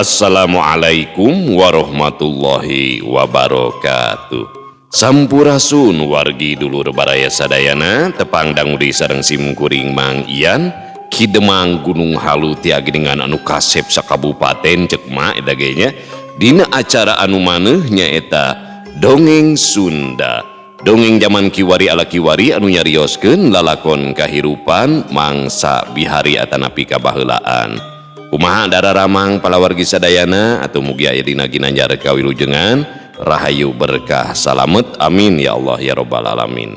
Assalamualaikum warahmatullahi wabarakatuh. Sampurasun wargi dulur baraya sadayana tepang dangudi sareng simkuring Mang Ian Kidemang Gunung Halu tiag dengan anu kasep sakabupaten cekma eta ge nya dina acara anu maneuh nyaeta dongeng Sunda. Dongeng zaman kiwari ala kiwari anu nyarioskeun lalakon kahirupan mangsa bihari atanapi kabaheulaan. Kumaha dararamang palawargi sadayana atau mugi aya dina ginanjar kawilujengan rahayu berkah salamet amin ya Allah ya rabbal alamin.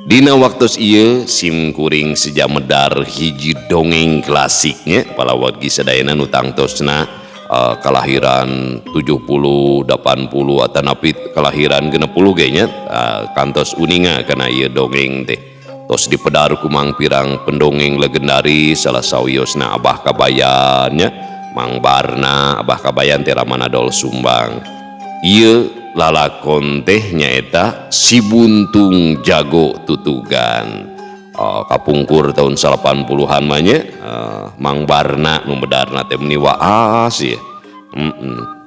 Dina waktos ieu simkuring sejamedar hiji dongeng klasiknya palawargi sadayana nu tangtosna kelahiran 70 80 atanapi kelahiran 60 ge nya kantos uninga kana ieu dongeng teh. Tos dipedar kumang pirang pendongeng legendaris salah sawiosna Abah Kabayannya Mang Barna Abah Kabayan teh Ramanadol Sumbang. Ieu lalakon teh nyaeta Si Buntung Jago Tutugan. Kapungkur tahun 80-an mah nya Mang Barna nu bedarna teh meuni waas ya.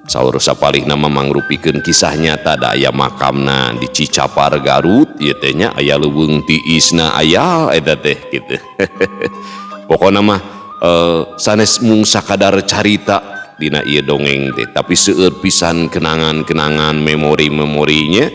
Saur sapalih nama mangrupikeun kisah nyata da aya makamna di Cicapar Garut ieu teh nya aya leuweung tiisna aya eta teh kitu. Pokona mah sanes mung sakadar carita dina ieu dongeng teh tapi seueur pisan kenangan-kenangan memori-memorinya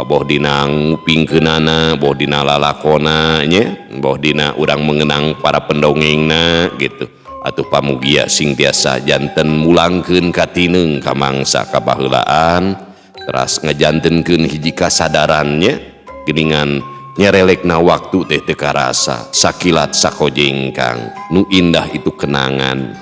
boh dina ngupingkeunana boh dina lalakona nya boh dina urang mengenang para pendongengna gitu. Atuh pamugia sing tiasa janten mulangkeun katineung ka mangsa kabaheulaan teras ngajantenkeun hiji kasadarannya geuningan nyarelekna waktu teh teu karasa sakilat sakojengkang nu indah itu kenangan.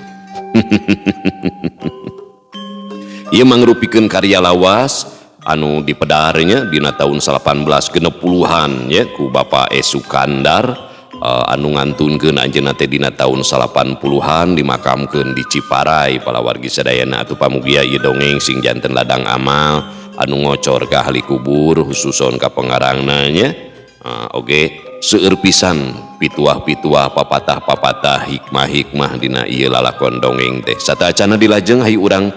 Ieu mangrupikeun karya lawas anu dipedarnya dina tahun 1860-an nya ku Bapak E. Sukandar anu ngantunkeun anjeunna teh dina tahun 80-an dimakamkeun di Ciparai palawargi sadayana atuh pamugia ieu dongeng sing janten ladang amal anu ngocor ka ahli kubur khususon ka pengarangna nya oge seueur pisan pituah-pituah papatah-papatah hikmah-hikmah dina ieu lalakon dongeng teh. Satacana dilajeng hayu urang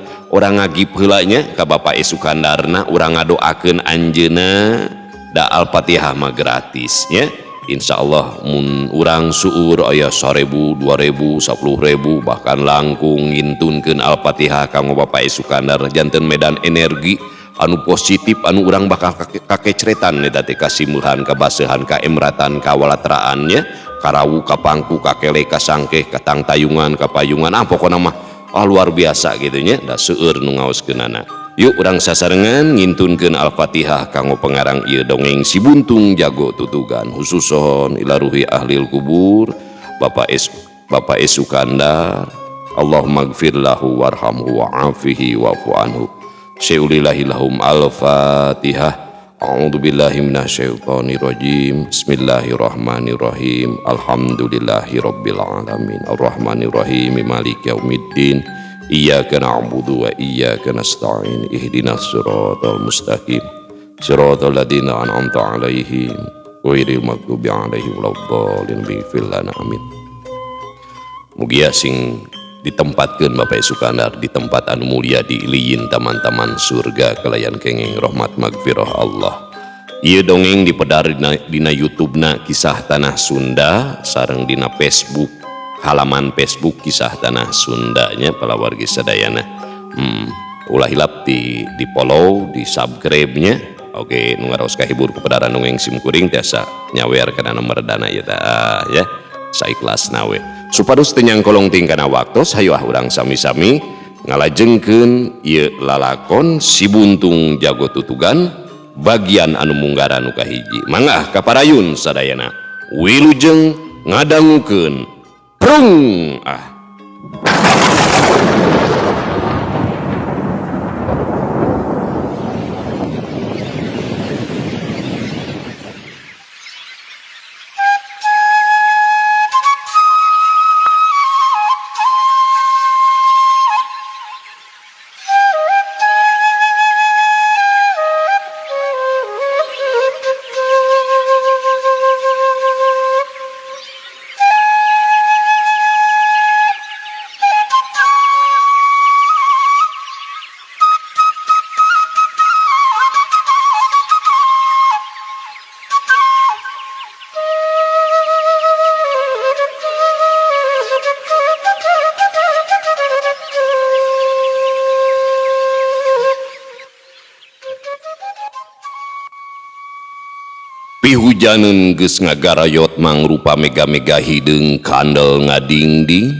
ngagip heula nya ka Bapak E. Sukandarna urang ngadoakeun anjeunna da Al-Fatihah mah gratis nya. Insyaallah mun urang suur aya 1000 2000 10.000 bahkan langkung ngintunkeun Al-Fatihah kanggo Bapak E. Sukandar janten medan energi anu positif anu urang bakal kakecretan eta teh kasimuhan kabaseuhan kaemratan kawalatraannya karawu kapangku kakele kasangkeh katang tayungan kapayungan pokona mah luar biasa gitu nya da seueur nu ngaoskeunana. Yuk urang sasarengan ngintunkeun Al-Fatihah kanggo pengarang ieu dongeng Si Buntung Jago Tutugan khususon ila ruhi ahlil kubur Bapak E. Sukandar. Allahumma gfir lahu warhamhu wa'afihi wa'fu anhu. Sya'ulillahilahum Al-Fatihah. A'udzubillahi minasyaitonir rajim. Bismillahirrahmanirrahim. Alhamdulillahirabbil alamin. Arrahmanir rahim. Maliki yaumiddin. Iyyaka na'budu wa iyyaka nasta'in ihdinas siratal mustaqim siratal ladzina an'amta 'alaihim ghairil maghdubi 'alaihim waladdallin bighfir lana amin. Mugia sing ditempatkeun Bapak Sukandar di tempat anu mulia di iliyin taman-taman surga kalayan kenging rahmat magfirah Allah. Ieu dongeng dipedar dina YouTube-na Kisah Tanah Sunda sareng dina Facebook halaman Facebook Kisah Tanah Sundanya palawargi sadayana. Ulah hilap di follow di subscribe nya. Oke nu ngaros kahibur kepedaran dongeng simkuring tiasa nyawer kana nomor dana ieu tah ya saikhlasna we supados teu nyangkolong ting kana waktos hayu urang sami-sami ngalajengkeun ieu lalakon Si Buntung Jago Tutugan bagian anu munggara nu kahiji. Mangga kaparayun sadayana wilujeng ngadangukeun Prung Pihujanan geus ngagarayot mangrupa mega-mega hideung kandel ngadingding.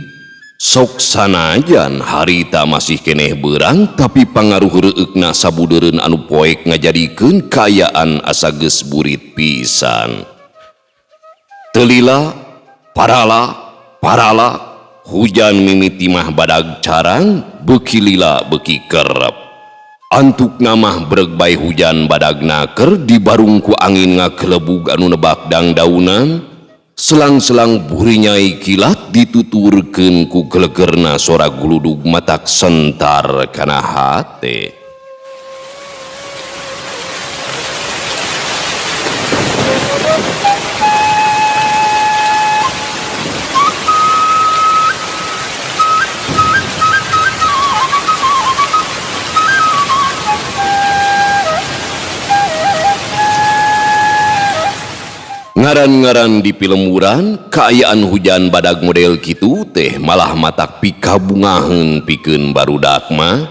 Sok sanajan harita masih keneh berang, tapi pangaruh reueukna sabudeureun anu poek ngajadikeun kaayaan asa geus burit pisan. Telila, parala, hujan mimiti mah badag carang, beuki lila beuki kerep. Antuk namah breg bae hujan badag naker dibarung ku angin ngakelebug anu nebak dangdaunan, selang-selang burinyai kilat dituturkeun ku gelegerna sora guludug matak sentar kana hate. Ngaran-ngaran di pilemuran, kaayaan hujan badag model kitu teh malah matak pikabungaheun pikeun barudak mah.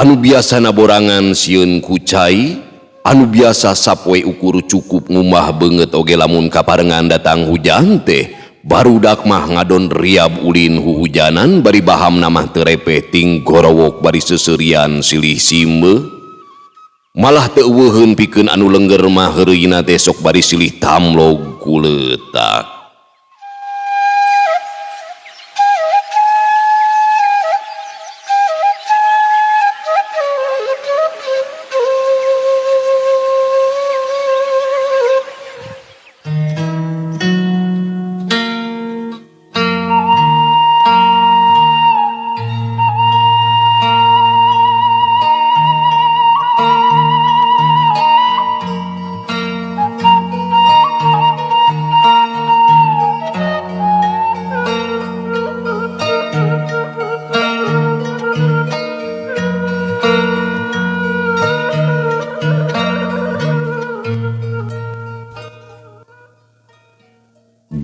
Anu biasa naborangan sieun kucai, anu biasa sapoe ukur cukup ngumah beungeut oge lamun kaparengan datang hujan teh, barudak mah ngadon riab ulin huhujanan bari baham namah teu repeh ting gorowok bari seseurian silih simbe. Malah teu eueuheun pikeun anu lengger mah heureuyna teh sok bari silih tamlog ku leutak.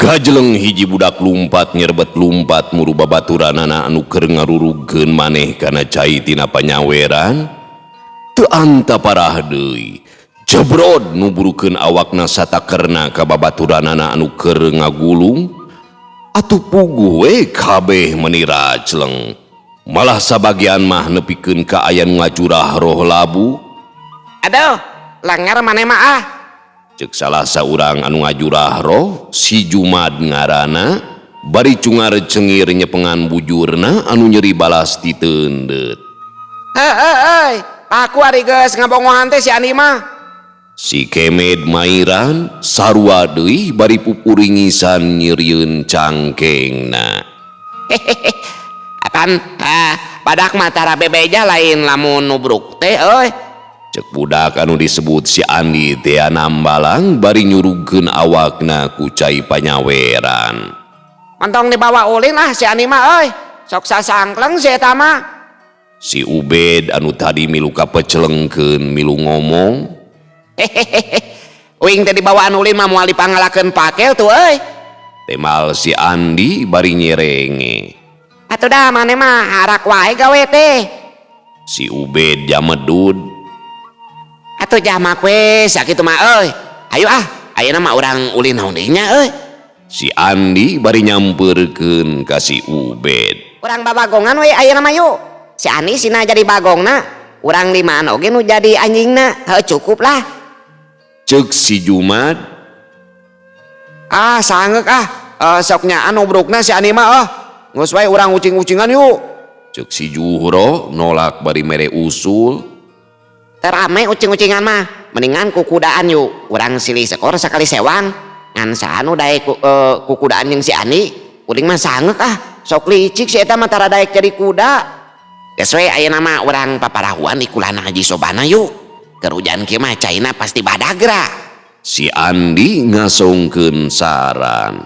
Gajeleng hiji budak lumpat nyerbet lumpat muru babaturanana anu keur ngarurugkeun maneh kana cai tina panyaweran. Teu anta parah deui, jebrod nuburukeun awakna satakerna ka babaturanana anu keur ngagulung. Atuh puguh we kabeh meuni rajleng. Malah sabagian mah nepikeun ka aya nu ngacurah roh labu. Aduh, langar maneh mah ah. Cek salah saurang anu ngajurah roh, si Jumad ngarana, bari cungar cengir nyepengan bujurna anu nyeri balas di teundeut. Hei, aku ari geus ngabongohan teh si Andi mah. Si Kemed mairan, sarua deui bari pupuringisan nyirieun cangkengna. Hehehe, akan badak mah tara bebeja lain lamun nubruk teh euy. Cek budak anu disebut si Andi teh nambalang bari nyurugkeun awakna ku cai panyaweran. Mentong dibawa ulin lah si Andi mah euy. Sok sasangkleng si eta mah. Si Ubed anu tadi milu kapecelengkeun milu ngomong. Hehehe, uing teh dibawaan ulin mah moal dipangalakeun pakel tuh euy. Temal si Andi bari nyerenge. Atuh dah maneh mah harak wae gawe teh. Si Ubed jamedud. Atuh jamak we sakitu mah euy. Ayo ah, ayeuna mah urang ulin naon deui nya euy. Si Andi bari nyampeurkeun ka si Ubed. Urang babagongan we ayeuna mah yuk. Si Andi sina jadi bagongna, urang limaan oge nu jadi anjingna. Heuh cukup lah. Cek si Jumad. Ah sangeuk ah, sok nyaan nubrukna si Andi mah Geus wae urang ucing-ucingan yuk. Cek si Juhro nolak bari mere usul. Terame ucing-ucingan mah, mendingan kukudaan yuk. Urang silih sekor sakali sewang. Ngan sanu daek kukudaan jeung si Andi. Uling mah sangeuk ah, sok licik si eta mah tara daek jadi kuda. Geus we ayeuna mah urang paparahuan di kulana Haji Sobana yuk. Keur hujan kieu mah caina pasti badagra. Si Andi ngasongkeun saran.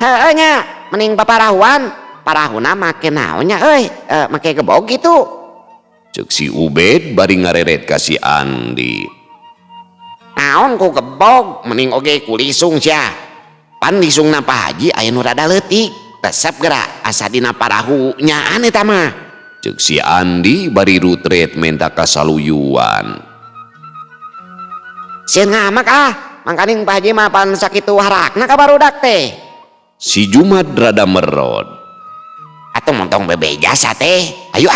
Heueuh nya, mending paparahuan. Parahuna make naon nya euy? Make gebog gitu. Cek si Ubed bari ngareret ka si Andi. Naon ku gebog, mending oge ku lisung sia. Pan lisungna Pak Haji aya nu rada leutik, resep geura asa dina parahu nyaan eta mah. Cek si Andi bari rutret menta kasaluyuan. sieun ngamak mangkaning Pak Haji mah pan sakitu harakna ka barudak teh. Si Jumat rada merod. Atuh montong bebe jasa teh. Ayo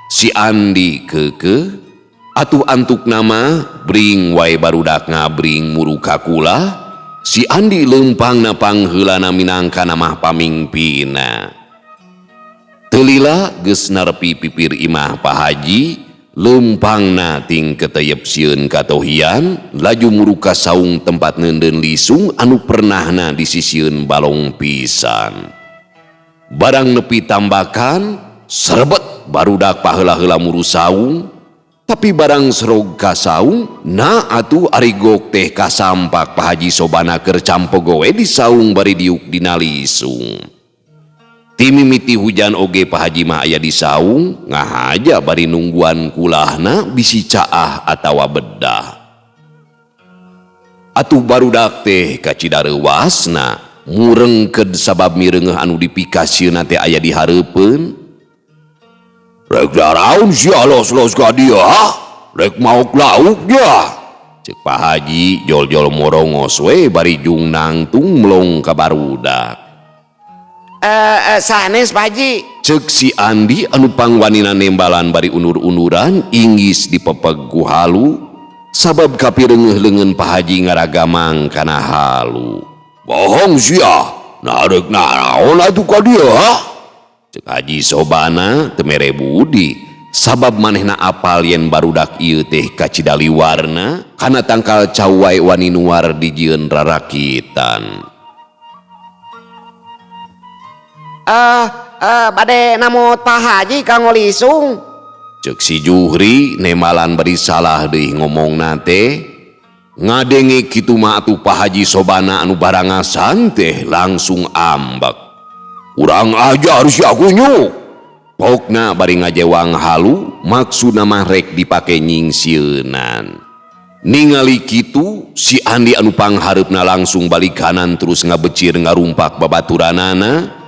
Si Andi keke atuh antuk nama bring wae barudak ngabring muruka kula. Si Andi lempangna pangheulana minangka nama pamingpina. Telila geus narpi pipir imah Pak Haji, lempangna ting keteyep sieun katohian, laju muruka saung tempat nenden lisung anu pernahna disisieun balong pisan. Barang nepi tambakan, serebet barudak paheula-heula muru saung, tapi barang serog ka saung, na atuh ari gok teh kasampak Pak Haji Sobana keur campogowe di saung bari diuk dina lisung. Ti mimiti hujan oge Pak Haji mah aya di saung, ngahaja bari nungguan kulahna bisi caah atawa bedah. Atuh barudak teh kacidareuwasna, murengkeud sabab mireungeuh anu dipikasieuna teh aya di hareupeun. Rek daraun sia los-los ka dia, rek mauk lauk dia. Cek Pak Haji jol-jol morongos we bari jung nangtung melong ka barudak. Sanes Pak Haji. Cek si Andi anu pangwanina nembalan bari unur-unuran inggis dipepeg ku halu, sabab kapireungeuh leungeun Pak Haji ngaragamang kana halu. Bohong sia, narek naon atuh ka dia? Cek Haji Sobana temere budi, sabab manehna apal yen barudak ieu teh kacidali warna kana tangkal cawai wani nuar dijieun rarakitan. Bade namut Pak Haji kanggo lisung. Cek si Juhri nemalan bari salah deui ngomongna teh. Ngadenge kitu mah atuh Pak Haji Sobana anu barangasan teh langsung ambek. Urang ajar sia kunyu. Pokna bari ngajewang halu, maksudna mah rek dipake nyingsieunan. Ningali kitu, si Andi anu panghareupna langsung balik kanan terus ngabecir ngarumpak babaturanana.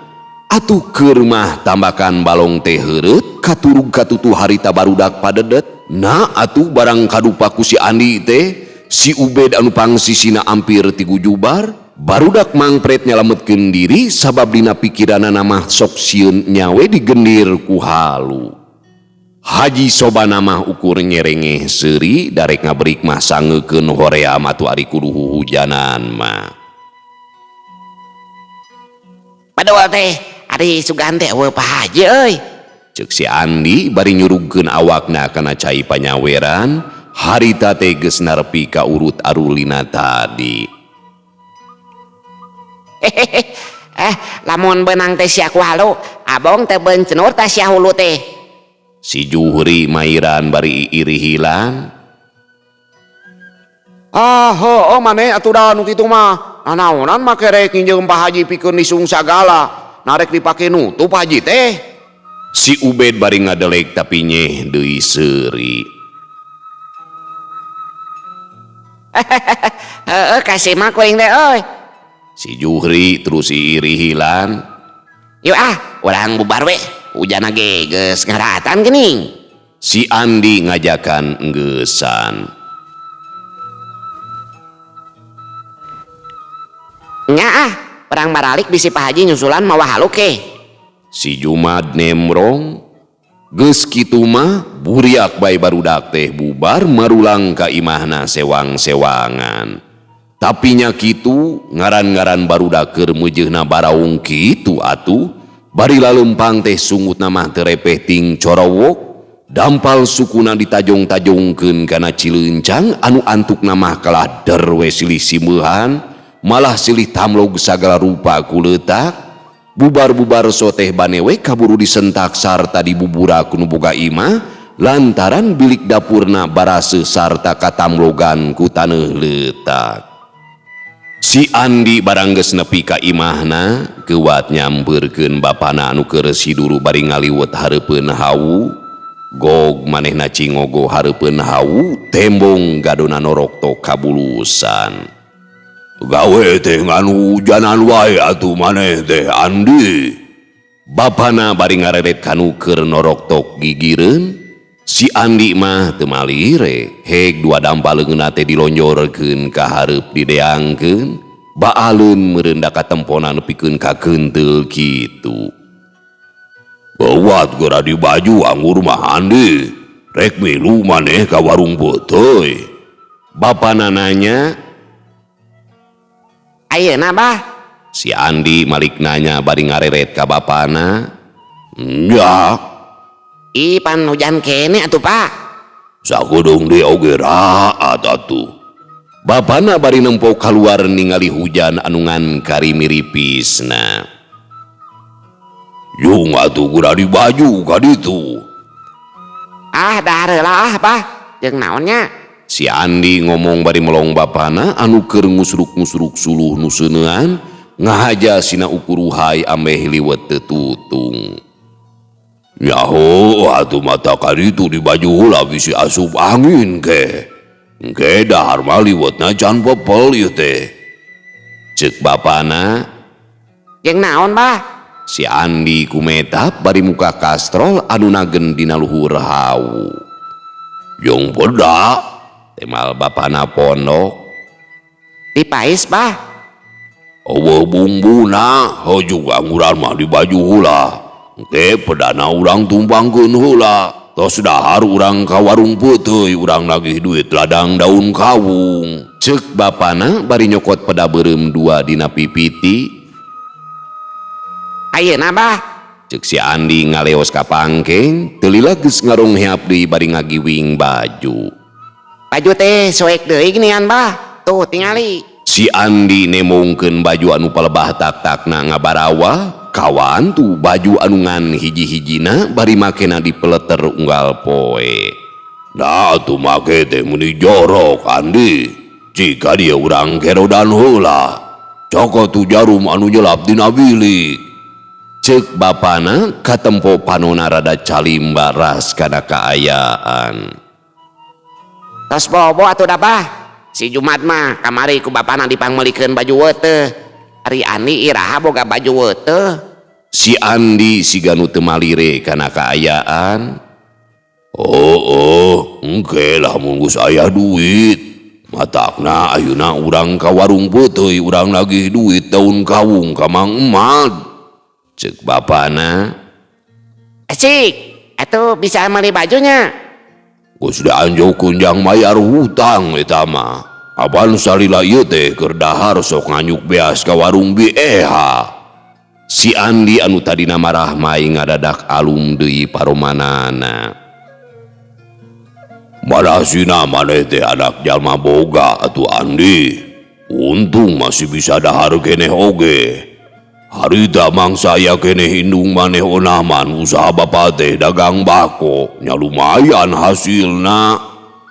Atuh keur mah tambakan balong teh heureut katurug katutu harita barudak padedet. Na atuh barang kadupa ku si Andi teh, si Ubed anu pangsisina ampir 3 jubar, barudak mangpret nyalametkeun diri sabab dina pikiranna mah sok sieun nyawe digendir ku halu. Haji Sobana mah ukur nyerengeh seuri darek ngabrik mah sangekeun hoream atuh ari kudu hujanan mah. Padahal teh ari sugan teh eueuh Pak Haji euy. Cek si Andi bari nyurugkeun awakna kana cai panyaweran, harita teh geus narpi ka urut arulina tadi. Lamun benang teh sia ku halu, abong teh bencenur teh sia hulu teh. Si Juhri mairan bari irihilan. Heuh maneh atuh da nu kitu mah. Nanaonan make rek nginjeun Pak Haji pikeun lisung sagala. Narek dipake nutup Pak Haji teh. Si Ubed bari ngadelek tapi nyeh deui seuri. Heeh kasih mah kuing teh euy. Si Juhri terus irihilan. Yuk urang bubar we. Hujan ge geus ngaratan geuning. Si Andi ngajakan enggesan. Nya perang baralik bisi Pak Haji nyusulan mawa halu ke. Si Jumad nemrong. Geus kitu mah buriak bae barudak teh bubar marulang ka imahna sewang-sewangan. Tapi nya kitu ngaran-ngaran barudak keur meujeuhna baraung kitu atuh. Bari lalempang teh sungutna mah teu repeh ting corowok, dampal sukuna ditajong-tajongkeun kana cileuncang anu antukna mah kalah der we silih simeuhan, malah silih tamlog sagala rupa ku leutak. Bubar-bubar so teh bane we kaburu disentak sarta dibuburak nu boga imah lantaran bilik dapurna baraseuh sarta katamlogan ku taneuh leutak. Si Andi barang geus nepi ka imahna, keuat nyampeurkeun bapana anu keur siduru bari ngaliwet hareupeun hawu. Gog manehna cingogo hareupeun hawu, tembong gadona norokto kabulusan. Gawe teh ngan hujanan wae atuh maneh teh Andi. Bapana bari ngareret kanu keur noroktok gigireun. Si Andi mah teu malire, heg dua dampaleungeunna teh dilonjorkeun ka hareup dideangkeun, baaleun meureun da katempona nepikeun ka keunteul kitu. Beuat geura di baju anggur mah Andi, rek milu maneh ka warung beuteuy. Bapana nanya. Ayeuna bah. Si Andi malik nanya bari ngareret ka bapana. Ya, Pan hujan kene atuh Pak. sakudung di oge raat atuh. Bapana bari nempo kaluar ningali hujan anu ngan kari miripisna. Yung atuh geura di baju ka ditu. Dah heula Pak. Jeung naonnya? Si Andi ngomong bari melong bapana anu keur ngusruk-ngusruk suluh nu seuneuan ngahaja sina ukuruhai ambeh liwet teu tutung. Nyaho atuh mata ka ditu di baju heula bisi asup angin ke. Engke dahar mah liwetna can pepel ieu teh. Ceuk bapana. Jeung naon bah? Si Andi kumetap bari muka kastrol anu nagen dina luhur hawu. Yung peda, Temal bapana pondok. Dipais bah. eueuh bumbuna, heujuk angguran mah di baju heula. Engke pedana urang tumpangkeun heula. Tos dahar urang ka warung beuteuy urang nagih duit ladang daun kawung. Ceuk bapana bari nyokot peda beureum dua dina pipiti. Ayeuna bah. Ceuk si Andi ngaleos ka pangkeng, teu lila geus ngarongheap deui bari ngagiwing baju. Baju teh soek deui ginian bah. Tuh tingali. Si Andi nemongkeun baju anu palebah tak-takna ngabarawa, kawan tuh baju anu ngan hiji-hijina bari makena dipeleter unggal poe. Nah atuh make teh meni jorok Andi. Jika dia urang kerodan heula. Coko tu jarum anu nyelap dina bilik. Ceuk bapana katempo panona rada calimba ras kana kaayaan. Tos bobo atuh dah bah. Si Jumat mah kamari ku bapana dipangmelikeun baju weuteuh. Ari Andi iraha boga baju weuteuh. Si Andi siga nu teu malire kana kaayaan. Oh, engke lamun geus aya duit. Matakna ayeuna urang ka warung beuteuy urang nagih duit daun kawung ka Mang Emad. Ceuk bapana. Asik. Atuh bisa meuli bajunya. Geus dianjokeun jang mayar hutang eta mah. Aban salila ieu teh keur dahar sok nganyuk beas ka warung BEH. Si Andi anu tadina marah mai ngadadak alum deui paromanana. Marasina maneh teh anak jalma boga atuh Andi. Untung masih bisa dahar keneh oge. Harita mangsa aya keneh indung maneh onaman usaha bapa teh dagang bako. Nya lumayan hasilna.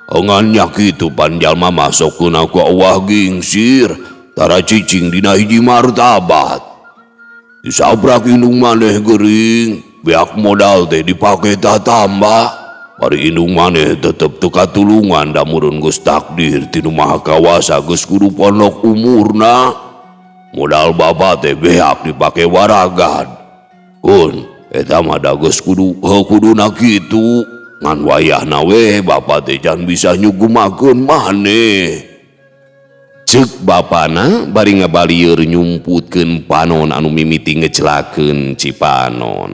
Engan nya kitu pan jalma masokkeun aku awah gingsir. Tara cicing dina hiji martabat. Disabrak indung maneh geuring, beak modal teh dipake tatambah. Bari indung maneh tetep teu katulungan da meureun geus takdir tinu Maha Kawasa geus kudu pondok umurna. Modal bapa teh beak dipake waragad. Kun, eta mah da geus kuduna kitu. Ngan wayahna we bapa teh can bisa nyugumakeun maneh. Ceuk bapana bari ngabalieur nyumputkeun panon anu mimiti ngecelakeun ci panon.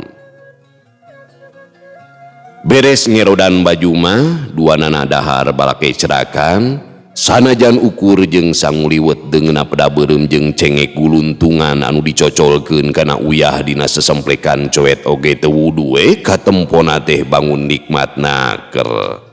Beres ngerodan baju mah duanana dahar balake cerakan, sanajan ukur jeung sanguliwet deungeuna peda beureum jeung cengek guluntungan anu dicocolkeun kana uyah dina sesemplekan coet oge teu wudu we katempona teh bangun nikmatna keur.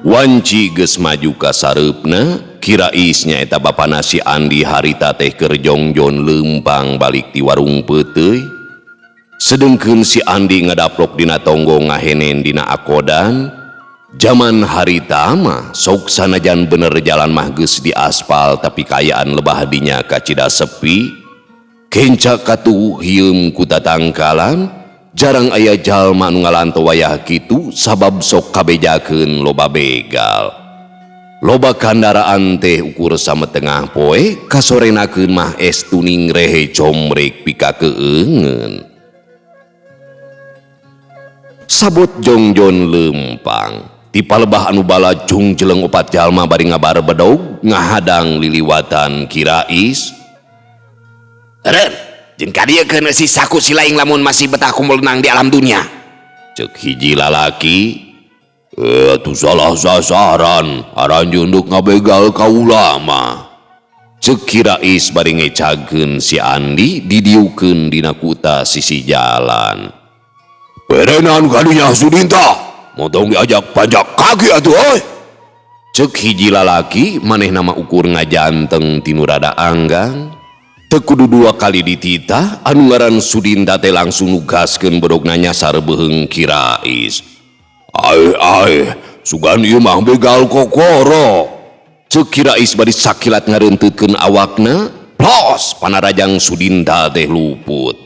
Wanci geus maju ka sareupna, Kiraisnya eta bapana si Andi harita teh keur jongjon lempang balik ti warung peuteuy. Sedengkeun si Andi ngadaplok dina tonggo ngahenen dina akodan. Zaman harita mah sok sanajan bener jalan mah geus di aspal tapi kayaan lebah dinya kacida sepi. Kenca katuh hieum ku tatangkalan, jarang aya jalma anu ngalanto wayah kitu sabab sok kabejakeun loba begal. Loba kandaraan teh ukur sametengah poe kasorenakeun mah es tuning rehe comrek pika keungeun. Sabot jongjon lempang ti palebah anu bala jung jeleng opat jalma bari ngabar bedog ngahadang liliwatan Kirais. Eren, jeung kadiekeun si saku si laing lamun masih betah kumpul nang di alam dunia. Cek hiji lalaki, Atuh salah sasaran, aranjeun deuk ngabegal ka ulama. cek Kirais bari ngecageun si Andi didiukeun dina kuta sisi jalan. Perenan kadinya Sudinta, motong diajak pajak kaki atuh euy. Cek hiji lalaki maneh nama ukur ngajanteng tinu rada anggang. Teu kudu dua kali dititah anu ngaran Sudinta teh langsung nugaskeun bodogna nyasar beheung Kirais. Ai, sugan ieu mah begal kokoro. Cek Kirais bari sakilat ngareunteukeun awakna, plos panarajang Sudinta teh luput.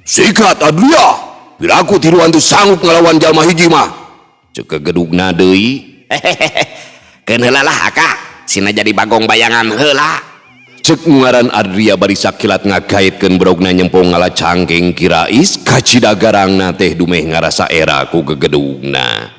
Sikat Adria, piraku tiruan teu sanggup ngalawan jalma hiji mah. Cek kegedugna deui, Keun heula lah Aka, sina jadi bagong bayangan heula. cek ngaran Adria bari sakilat ngagaitkeun bodogna nyempong ngala cangkeng Kirais kacida garangna teh dumeh ngarasa era ku gegedugna.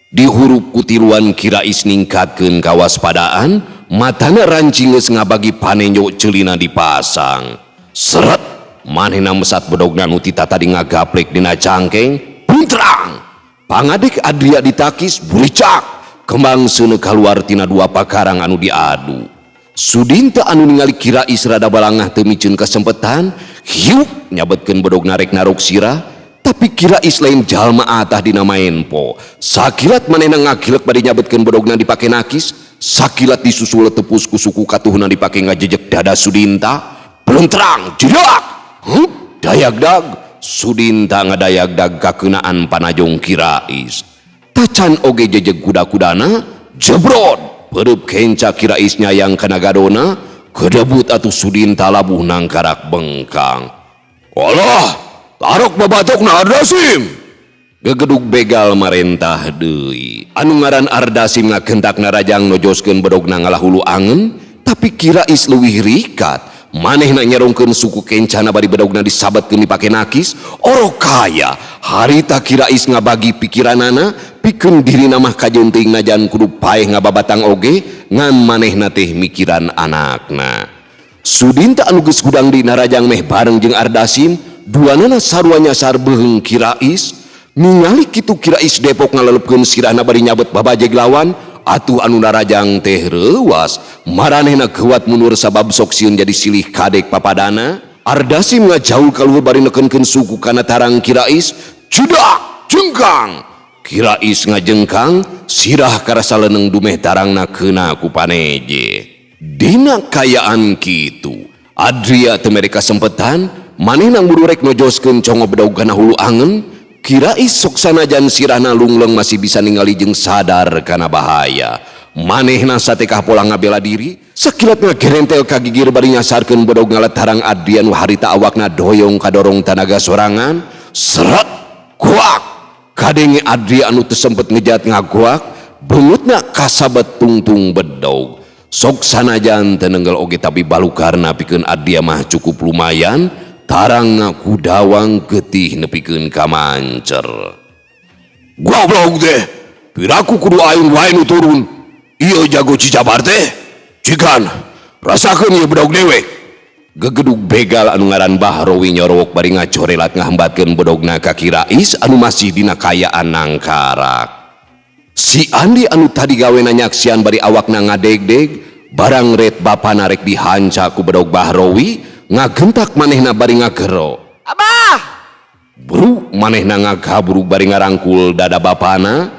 Di huruf kutiluan Kirais ningkatkeun kawaspadaan, matana rancing geus ngabagi panenjo ceulina dipasang. Seret, manehna mesat bodogna nu tita tadi ngagaplek dina cangkeng, buntrang. Pangadek Adria ditakis buricak, kembang seuneu kaluar tina dua pakarang anu diadu. Sudinta anu ningali Kirais rada balangah teu miceun kasempetan, hiuk nyabetkeun bodogna rek narok sirah, tapi Kirais lain jalma atah dina maenpo. Sakilat manehna ngakilek bade nyabetkeun bodogna dipake nakis, sakilat disusul tepus ku suku katuhna dipake ngajejek dada Sudinta. Pelentrang, jedak, dayagdag, Sudinta ngadayagdag kakeunaan panajong Kirais. Tacan oge jejeg kuda-kudana, jebrod. Pereup kenca Kirais nyayang kana gadona, kedebut atuh Sudinta labuh nang karak bengkang. Alah, tarok babatokna Ardasim. Gegedug begal marentah deui. Anu ngaran Ardasim ngakentakna rajang nojoskeun bedogna ngalah hulu angen, tapi Kirais leuwih rikat. Manehna nyerongkeun suku kencana bari bedogna disabetkeun dipake nakis. Oro kaya, harita Kirais ngabagi pikiranana, pikeun dirina mah kajonting najan kudu paeh ngababatang oge, ngan manehna teh mikiran anakna. Sudinta anu geus gudang dina rajang meh bareng jeung Ardasim, duanana sarua nyasar beheung Kirais. Ningali kitu Kirais depok ngalelepkeun sirahna bari nyabet babajeg lawan, atuh anu narajang teh reuwas, maranehna keuat mundur sabab sok sieun jadi silih kadek papadana. Ardasim ngajaul kaluhur bari nekeunkeun suku kana tarang Kirais, "Cedak, jengkang!" Kirais ngajengkang, sirah karasa leuneng dumeh tarangna keuna ku paneje. Dina kayaan kitu, Adria teu mere kasempetan, manehna buru rek nojoskeun congo bedog kana hulu angen. Kirais sok sanajan sirahna lungleng masih bisa ningali jeung sadar kana bahaya. Manehna satekah pola ngabela diri, sakilat ngagerentel ka gigir bari nyasarkeun bedog ngalet tarang Adria nu harita awakna doyong kadorong tanaga sorangan. Seret, kuak. Kadenge Adria anu teu sempet ngejat ngaguak, beungutna kasabet tungtung bedog. Sok sanajan teu nenggel oge tapi balukarna pikeun Adria mah cukup lumayan. Tarangna kudawang getih nepikeun ka mancer. Goblok teh, piraku kudu aing wae nu turun. Ieu jago cicabar teh. Cikan, rasakeun ieu bedog dewek. Gegedug begal anu ngaran Bahrowi nyorowok bari ngacorelat ngahambatkeun bedogna ka Kirais anu masih dina kayaan nang karak. Si Andi anu tadi gawena nyaksian bari awakna ngadegdeg, barang ret bapana rek dihanca ku bedog Bahrowi, ngagentak manehna bari ngagero. Abah! Buru manehna ngagaburu bari ngarangkul dada bapana.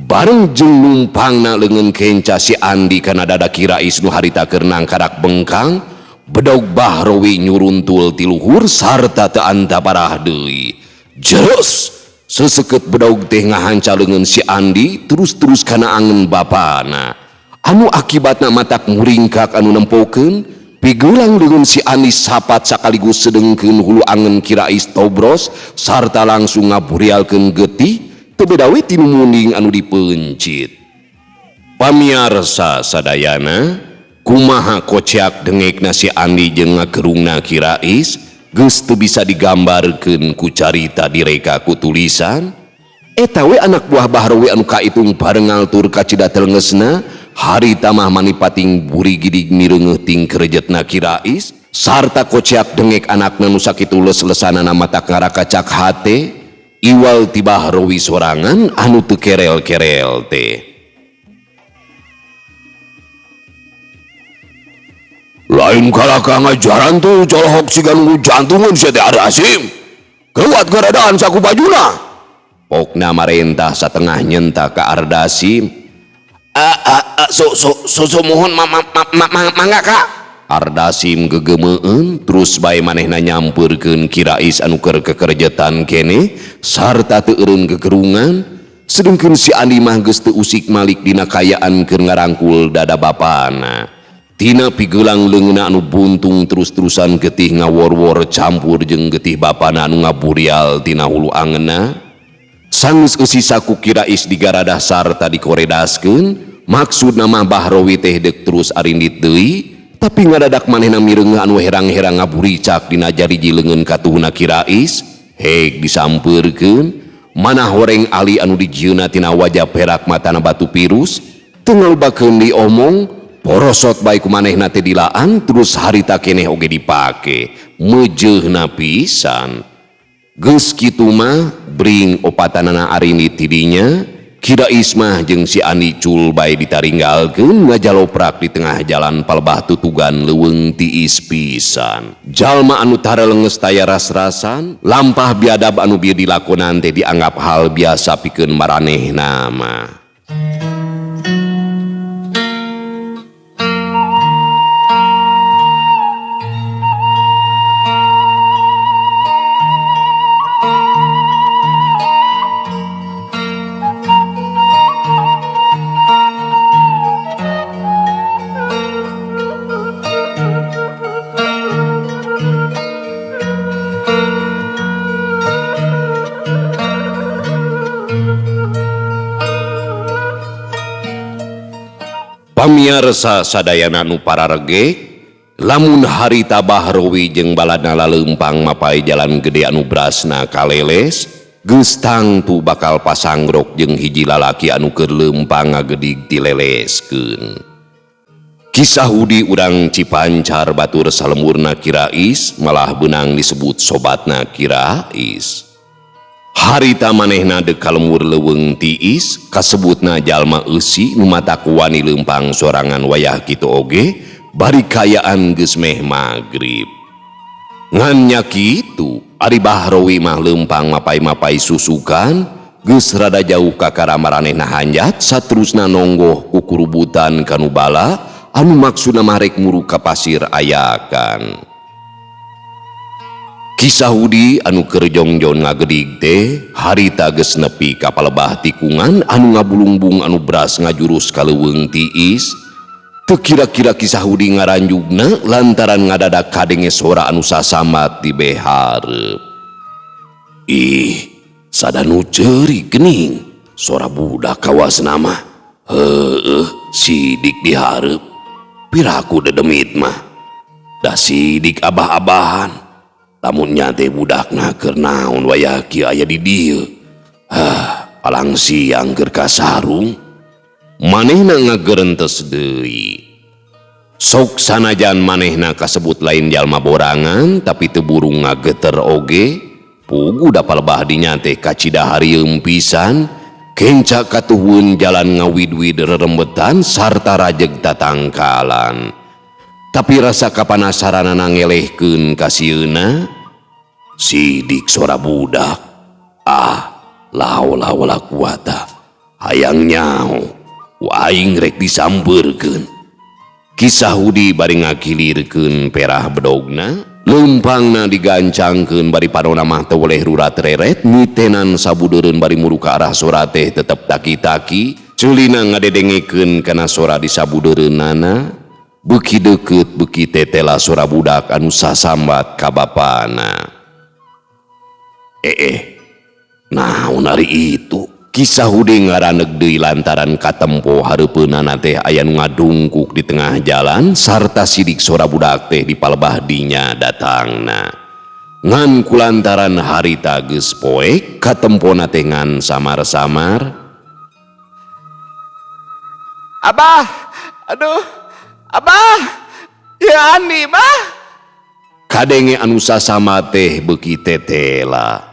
bareng jeung numpangna leungeun kenca si Andi kana dada Kirais nu harita keur nangkarak bengkang, bedaug Bahrowi nyuruntul ti luhur sarta teu anta parah deui. Jeros seseket bedaug teh ngahanca leungeun si Andi terus kana angeun bapana. Anu akibatna matak muringkak anu nempokeun pigulang leungeun si Andi sapat sakaligus sedengkeun hulu angeun Kirais tobros sarta langsung ngaburialkeun getih teu beda we ti munding anu dipencit. Pamiarsa sadayana, kumaha kocak dengekna si Andi jeung ngagerungna Kirais geus teu bisa digambarkeun ku carita direka ku tulisan. Eta we anak buah Bahrowi anu kaitung parengal tur ka cida telengesna harita mah manipating buri gidig mireungeuh ting kerejetna Kirais sarta kocak dengek anakna nu sakitu leus-lesanana matak ngarakacak hate iwal ti Bahrowi sorangan anu teu kerel-kerel teh. Lain kalaka ngajaran tuh colhok sigan jantungan sia teh Ardasim. Kelewat garadaan saku bajuna. Pokna marentah satengah nyentak ka Ardasim. Mohon mangga Kak. Ardasim gegemeun terus bae manehna nyampeurkeun Kirais anu keur kekerjetan kene sarta teu eureun gegerungan, sedengkeun si Andi mah geus teu usik malik dina kayaan keur ngarangkul dada bapana. Tina pigulang leungeunna anu buntung terus-terusan getih ngawor-wor campur jeung getih bapana anu ngaburial tina hulu angeunna. Sanggeus eusi saku Kirais digaradah sarta dikoredaskeun, maksudna mah Bahrowi teh deuk terus arindit deui, tapi ngadadak manehna mireungeuh anu herang-herang ngaburicak dina jariji leungeun katuhna Kirais, heg disampeurkeun, manah horeng ali anu dijieunna tina wajah perak matana batu pirus, teu ngalobakeun diomong, porosot baik kumanehna teh dilaan terus harita keneh oge dipake meujeuna pisan. Geus kitu mah bring opatanana arindit ti dinya, Kirais mah jeung si Andi cul bae ditaringgalkeun ngajaloprak di tengah jalan palebah tutugan leuweung tiis pisan. Jalma anu tareleungeus taya ras-rasan lampah biadab anu bieu dilakonan teh dianggap hal biasa pikeun maranehna mah. Pamiarsa sadayana nu pararegek, lamun harita Bahrowi jeung baladna laleumpang mapai jalan gede anu brasna kaleles, geus tangtu bakal pasangrok jeung hiji lalaki anu keur leumpang ngagedig dileleskeun. Kisah hudi urang Cipancar batur salemurna Kirais malah beunang disebut sobatna Kirais. Harita manehna deuk kalemur leuweung tiis kasebutna jalma eusi nu matak wani leumpang sorangan wayah kitu oge bari kayaan geus meh magrib. Ngan nya kitu ari Bahrowi mah leumpang mapai-mapai susukan geus rada jauh ka kara maranehna hanjat saterusna nonggoh ku kurubutan kanu bala anu maksudna mah rek muru ka pasir ayakan. Kisah hudi anu keur jongjon ngagedig teh harita geus nepi ka palebah tikungan anu ngabulungbung anu beras ngajurus ka leuweung tiis. Teu kira-kira kisah hudi ngaranjugna lantaran ngadadak kadenge sora anu sasambat di behareup. Ih, sada nu ceurik geuning, sora budak kawasna mah. Heueuh, sidik di hareup. Piraku dedemit mah. Da sidik abah-abahan. Lamun nyate budakna keur naon wayah kieu aya di dieu. Palang siang keur ka sarung. Manehna ngageurentes deui. Sok sanajan manehna kasebut lain jalma borangan tapi teu buru ngageter oge, pugu da palebah dinya teh kacida harieum pisan, kenca katuhun jalan ngawid-wid rerembetan sarta rajeg tatangkalan. Tapi rasa kapanasaranana ngelehkeun ka sieuna, sidik sora budak. La haula wala quwata. hayang nyaho waing rek disamperkeun. Kisah Hudi bari ngakilirkeun perah bedogna, leumpangna digancangkeun bari panonna mah teu woleh rurat reret, mitenan sabudeureun bari muru ka arah sora teh tetep taki-taki, ceulina ngadedengekeun kana sora di sabudeureunana, beuki deukeut beuki tetela sora budak anu sasambat ka bapana. Naon ari itu? Kisah Hudi ngaraneg deui lantaran katempo hareupeunana teh aya nu ngadungkuk di tengah jalan sarta sidik sora budak teh di palebah dinya datangna. Ngan kulantaran harita geus poek katempona teh ngan samar-samar. Abah, aduh, Abah, ya Andi mah. Kadenge anu sasama teh beuki tetela.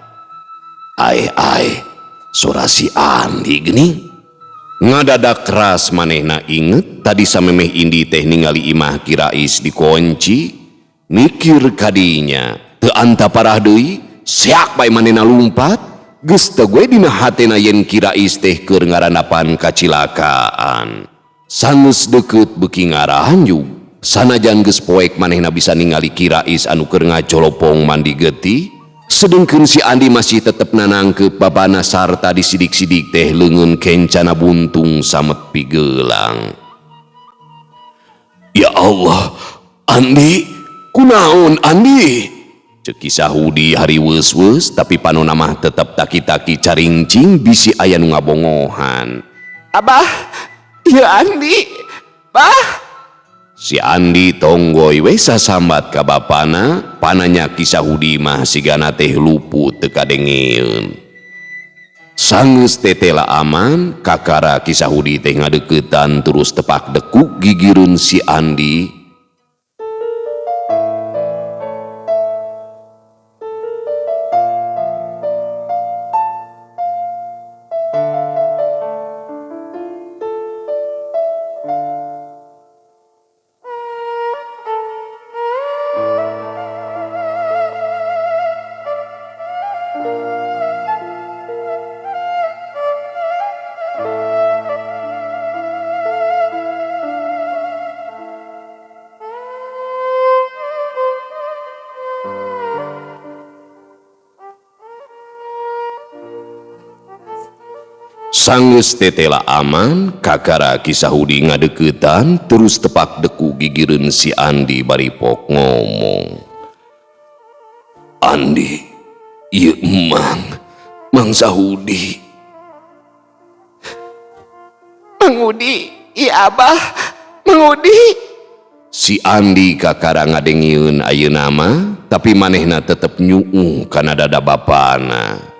Ai, sora si Andi geuning. Ngadadak keras manehna inget tadi samemeh Indi teh ningali imah Kirais dikunci, mikir kadinya teu anta parah deui, seak bae manehna lumpat, geus teu gue dina hatena yen Kirais teh keur ngarandapan kacilakaan. Sanes deukeut beuki ngarahanjug, sanajan geus poek manehna bisa ningali Kirais anu keur ngacolopong mandi getih, sedengkeun si Andi masih tetep nanangkeup babana sarta disidik-sidik teh leungeun kencana buntung samet pigeulang. Ya Allah, Andi, kunaon Andi? Ceuk Kisah Hudi hari weus-weus tapi panonna mah tetep taki-taki caringcing bisi aya nu ngabongohan. Abah, ya Andi, Bah. Si Andi tonggoy we sasambat ka bapana, pananya Kisah Hudi mah sigana teh luput teu kadengeun. Sangeus tetela aman, kakara Kisah Hudi teh ngadeuketan terus tepak dekuk gigireun si Andi. Sangeus tetela aman, kakara Kisah Hudi ngadeuketan terus tepak deku gigireun si Andi bari pok ngomong. Andi, ieu Mang Sahudi. Mang Udi, iya Abah, Mang Udi. Si Andi kakara ngadengieun ayeuna mah, tapi manehna tetep nyuuh kana dada bapana.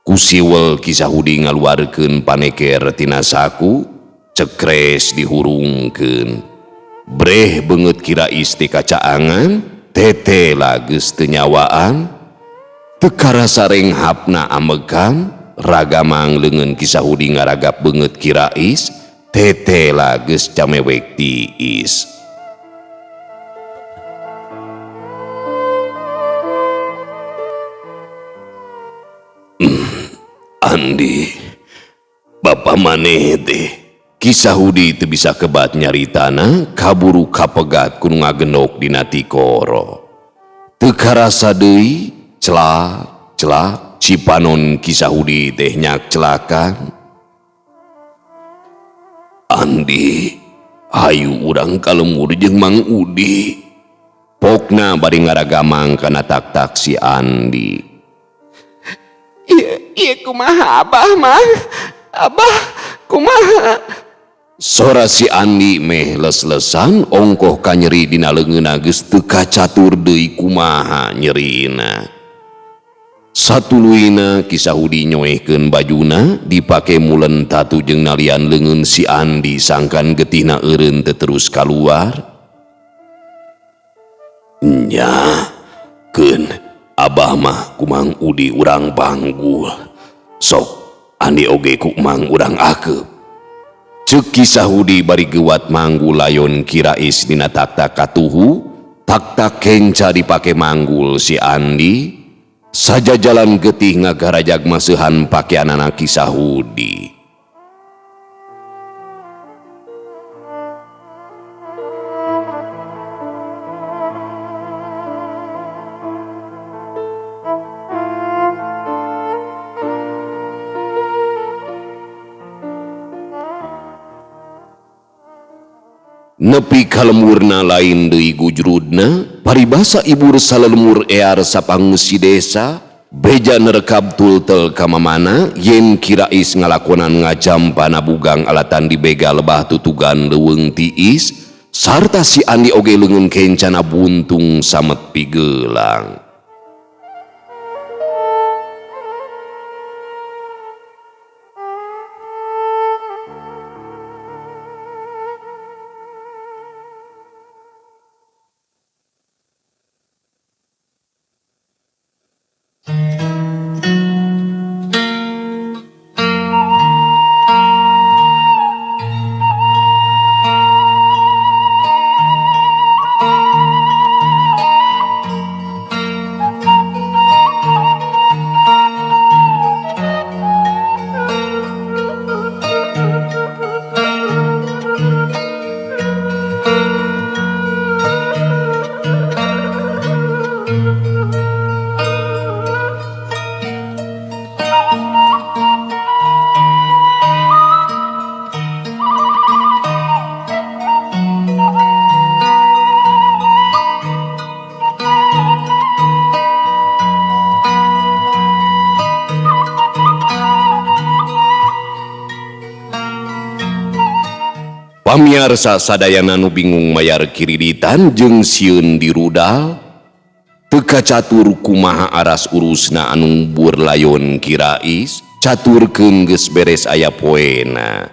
Kusiwel Kisah Hudi ngaluarkeun paneker tina saku, cekres dihurungkeun. Breh beungeut Kirais teh kacaangan, tetela geus teu nyawaan, teu karasa renghapna amegan, raga mang leungeun Kisah Hudi ngaragap beungeut Kirais, tetela geus camewek tiis. Andi, bapa maneh teh. Kisah Hudi teu bisa kebat nyaritana, kaburu kapegat kudu ngagendok dina tikoro. Teu karasa deui, celak si panon Kisah Hudi teh nyak celakan. Andi, hayu urang kalemur jeung Mang Udi. Pokna bari ngaragamang kana tak-tak si Andi. Iya kumaha Abah mah, Abah kumaha. Sora si Andi meh les-lesan ongkoh ka nyeri dina leungeunna geus teu kacatur deui kumaha nyerina. Satuluina Kisah Hudi nyoehkeun bajuna dipake mulen tatu jeung nalian leungeun si Andi sangkan getihna eureun teu terus kaluar. Nya, keun Abah mah ku Mang Udi urang panggul. Sok Andi oge ku Mang urang akeup. Ceuk Kisah Hudi bari geuwat manggul layon Kirais dina tak-tak katuhu, tak-tak kenca dipake manggul si Andi, saja jalan getih ngagarajag maseuhan pakeanana Kisah Hudi. Nepi ka lemurna lain deui gujrudna, paribasa ibu salemur ear sapangeusi desa, beja nerekab tultel ka mamana yen Kirais ngalakonan ngajampana bugang alatan di bega lebah tutugan leuweung tiis, sarta si Andi oge leungeun kencana buntung samet pigeulang. Pamiarsa sadayana nu bingung mayar kiriritan jeung sieun di rudal, teu kacatur kumaha aras urusna anu bur layon Kirais, caturkeun geus beres aya poena.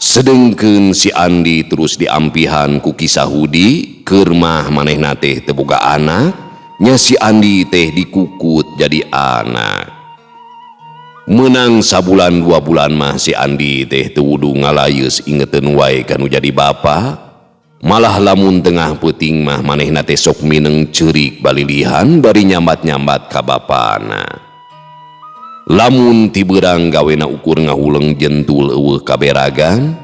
Sedengkeun si Andi terus diampihan ku Kisahudi, keur mah manehna teh teu boga anak, nya si Andi teh dikukut jadi anak. Menang sabulan 2 bulan mah si Andi teh teu wudu ngalayeus ingeteun wae kanu jadi bapa, malah lamun tengah peuting mah manehna teh sok mineng ceurik balilihan bari nyambat-nyambat ka bapana. Lamun ti beurang gawena ukur ngahuleng jentul eueuh kaberagan,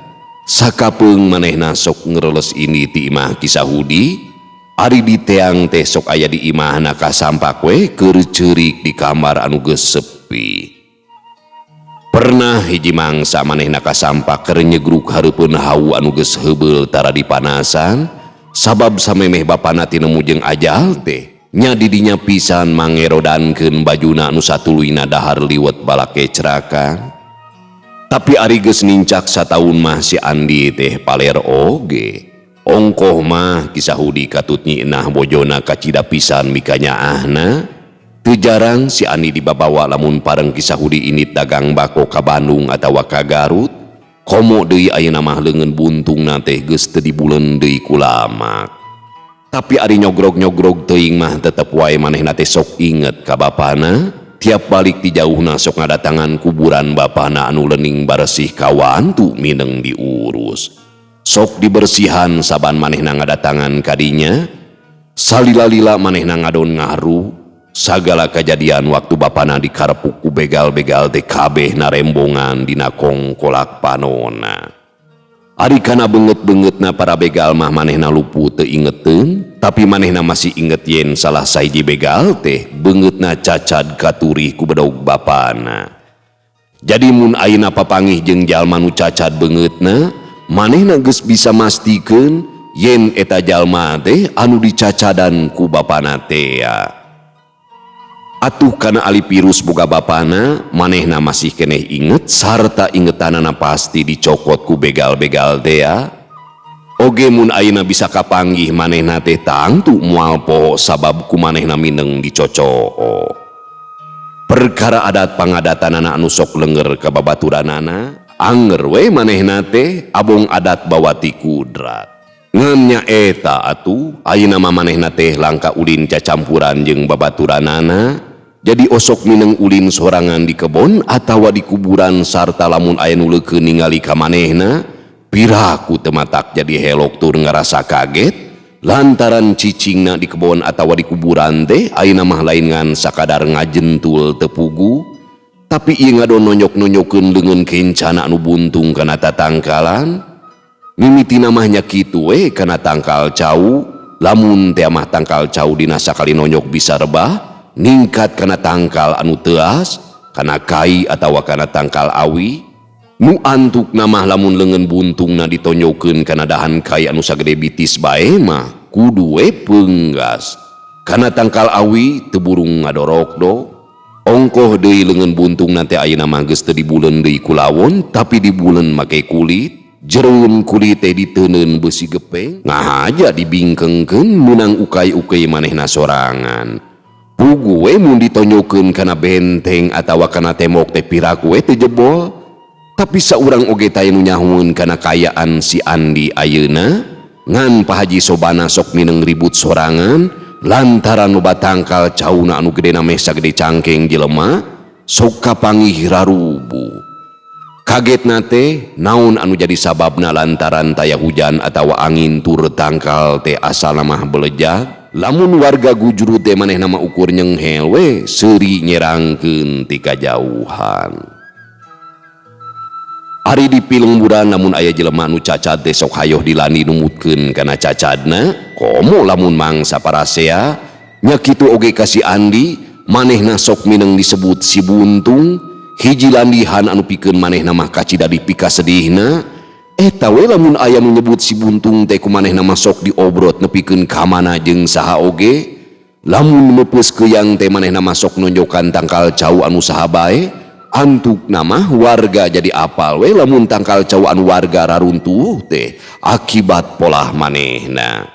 sakapeung manehna sok ngeureles ini ti imah Kisahudi, ari di teang teh sok aya di imahna kasampak we keur ceurik di kamar anu geus sepi. Pernah hiji mangsa manehna kasampak keur nyegruk hareupeun hau anu geus heubeul tara dipanasan, sabab samemeh bapana ti nemu jeung ajal teh, nya di dinya pisan mangerodankeun bajuna anu satuluyna dahar liwet balake cerakan. Tapi ari geus nincak sataun mah si Andi teh paler oge. Ongkoh mah Kisahudi katut nyienah bojona kacida pisan mika nyaahna. Teu jarang si Andi dibabawa lamun pareng Kisahudi init dagang bako ka Bandung atawa ka Garut, komo deui ayeuna mah leungeun buntungna teh geus teu dibuleun deui ku lamak. Tapi ari nyogrog-nyogrog teuing mah tetep wae manehna teh sok inget ka bapana, tiap balik ti jauhna sok ngadatangan kuburan bapana anu leuning baresih kawantu mineng diurus. Sok dibersihan saban manehna ngadatangan kadinya, salila-lila manehna ngadon ngaruh sagala kejadian waktu bapana dikarepuk ku begal-begal teh kabeh narembongan dina kongkolak panona. Ari kana beungeut-beungeutna para begal mah manehna luput teu ingeteun, tapi manehna masih inget yen salah sahiji begal teh beungeutna cacad katurih ku bedog bapana. Jadi mun ayeuna papanggih jeung jalma nu cacad beungeutna, manehna geus bisa mastikeun yen eta jalma teh anu dicacadan ku bapana teh. Atuh kana ali pirus boga bapana, manehna masih keneh inget sarta ingetanana pasti dicokot ku begal-begal teh. Oge mun ayeuna bisa kapanggih manehna teh tangtu moal poho sabab ku manehna mineng dicocoo. Perkara adat pangadatanana anu sok lenger ka babaturanana, anger we manehna teh abong adat bawa ti kudrat. Ngan nya eta atuh ayeuna mah manehna teh langka ulin cacampuran jeung babaturanana, jadi osok mineng ulin sorangan di kebon atawa di kuburan sarta lamun aya nu leukeun ningali ka manehna, piraku teu matak jadi helok tur ngarasa kaget lantaran cicingna di kebon atawa di kuburan teh ayeuna mah lain ngan sakadar ngajentul teu pugu, tapi ieu ngadon nonyok-nonyokeun leungeun kencana anu buntung kana tatangkalan. Mimitina mah nya kitu we kana tangkal cau, lamun teh mah tangkal cau dina sakali nonyok bisa rebah, ningkat kana tangkal anu teuas, kana kai atawa kana tangkal awi. Nu antuk nama lamun lengan buntung na ditonyokeun kana dahan kai anu sagede bitis bae mah kudu we peunggas. Kana tangkal awi teu burung ngadorok do. Ongkoh deui lengan buntung nanti ayeuna mah geus teu dibuleun deui ku lawon tapi dibuleun make kulit. Jereun kulit teh diteuneun besi gepeng ngahaja dibingkengkeun meunang ukay-ukay manehna sorangan. Pugu we mun ditonyokeun kana benteng atawa kana tembok teh piraku we teu jebol. Tapi saurang oge taya nu nyahoeun kana kayaan si Andi ayeuna ngan Pak Haji Sobana sok mineng ribut sorangan lantaran loba tangkal cauna anu gedena meh sagede cangkeng jelema sok kapanggih rarubu. Kagetna teh naon anu jadi sababna lantaran taya hujan atawa angin tur tangkal teh asalna mah belejag. Lamun warga gujuru teh manehna mah ukur nyenghel we seuri nyerangkeun ti kajauhan. Ari di pilengburan namun aya jelema anu cacad teh sok hayoh dilani numutkeun kana cacadna. Komo lamun mangsa parasea nya kitu oge ka si Andi manehna sok mineng disebut si buntung. Hiji landihan anu pikeun manehna mah kacida dipika sedihna. Eta we lamun aya nu nyebut si buntung teh ku manehna mah sok diobrot nepikeun ka mana jeung saha oge. Lamun meupeus keuyang teh manehna mah sok nonjokan tangkal cau anu saha bae. Antuk nama warga jadi apal we lamun tangkal cau anu warga raruntuh teh akibat polah manehna.